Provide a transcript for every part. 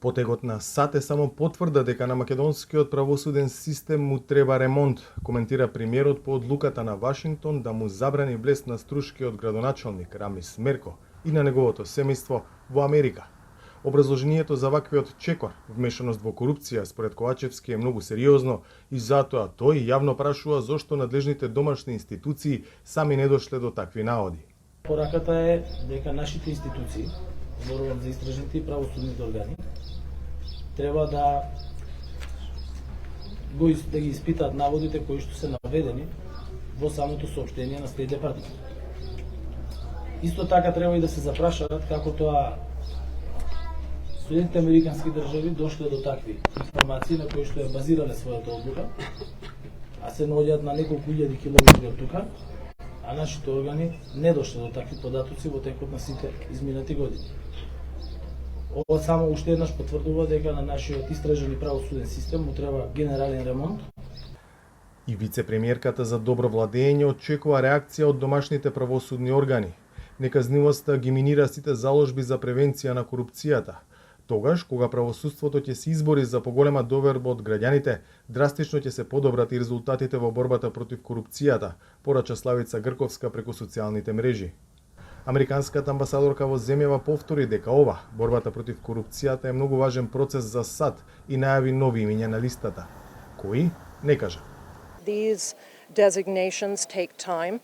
Потегот на САД е само потврда дека на македонскиот правосуден систем му треба ремонт, коментира премиерот по одлуката на Вашингтон да му забрани влез на струшкиот градоначалник Рамис Мерко и на неговото семејство во Америка. Образложението за ваквиот чекор, вмешаност во корупција, според Ковачевски е многу сериозно и затоа тој јавно прашува зошто надлежните домашни институции сами не дошле до такви наводи. Пораката е дека нашите институции, зборувам за истражните и правосудните органи, треба да ги испитаат наводите кои што се наведени во самото соопштение на Стейт Департмент. Исто така треба и да се запрашаат како тоа Соединените американски држави дошле до такви информации на кои што ја базирале својата одлука, а се наоѓаат на неколку илјади километри од тука, а нашите органи не дошле до такви податоци во текот на сите изминати години. Ова само уште еднаш потврдува дека на нашиот истражен и правосуден систем му треба генерален ремонт. И вице-премиерката за добро владење очекува реакција од домашните правосудни органи. Неказнивоста ги минира сите заложби за превенција на корупцијата. Тогаш, кога правосудството ќе се избори за поголема доверба од граѓаните, драстично ќе се подобрат и резултатите во борбата против корупцијата, порача Славица Грковска преку социјалните мрежи. Американската амбасадорка во земјава повтори дека ова, борбата против корупцијата, е многу важен процес за САД и најави нови имиња на листата. Кои? Не кажа. These designations take time.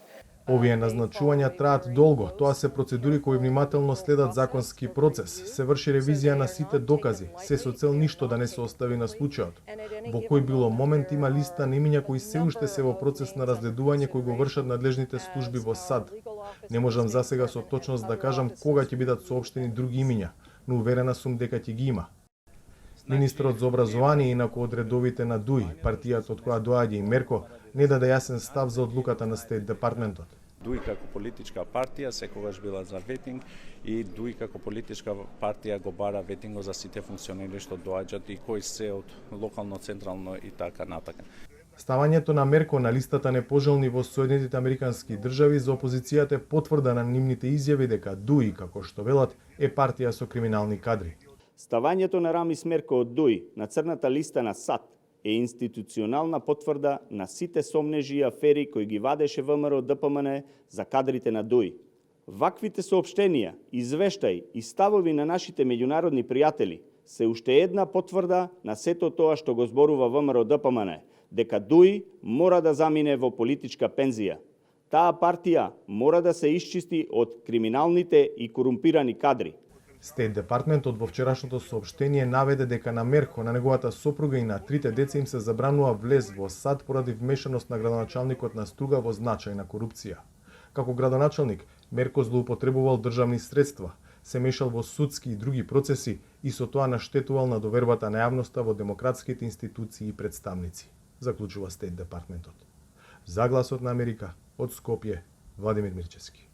Овие назначувања траат долго, тоа се процедури кои внимателно следат законски процес, се врши ревизија на сите докази, се со цел ништо да не се остави на случајот. Во кој било момент има листа на имиња кои се уште се во процес на разгледување кои го вршат надлежните служби во САД. Не можам засега со точност да кажам кога ќе бидат соопштени други имиња, но уверена сум дека ќе ги има. Министрот за образование, инаку од редовите на ДУИ, партијата од која доаѓа и Мерко, не даде јасен став за одлуката на Стейт Департментот. ДУИ како политичка партија секогаш била за ветинг и ДУИ како политичка партија го бара ветингот за сите функционери што доаѓаат и кои се од локално, централно и така натака. Ставањето на Мерко на листата непожелни во Соединетите американски држави за опозицијата е потврда на нивните изјави дека ДУИ, како што велат, е партија со криминални кадри. Ставањето на Рамис Мерко од ДУИ на црната листа на САД е институционална потврда на сите сомнежи и афери кои ги вадеше ВМРО ДПМН за кадрите на ДУИ. Ваквите соопштенија, извештаи и ставови на нашите меѓународни пријатели се уште една потврда на сето тоа што го зборува ВМРО ДПМН, дека ДУИ мора да замине во политичка пензија. Таа партија мора да се исчисти од криминалните и корумпирани кадри. Стейт Департментот во вчерашното соопштение наведе дека на Мерко, на неговата сопруга и на трите деца им се забранува влез во САД поради вмешаност на градоначалникот на Струга во значајна корупција. Како градоначалник, Мерко злоупотребувал државни средства, се мешал во судски и други процеси и со тоа наштетувал на довербата на јавноста во демократските институции и представници, заклучува Стейт Департментот. За гласот на Америка, од Скопје, Владимир Мирчевски.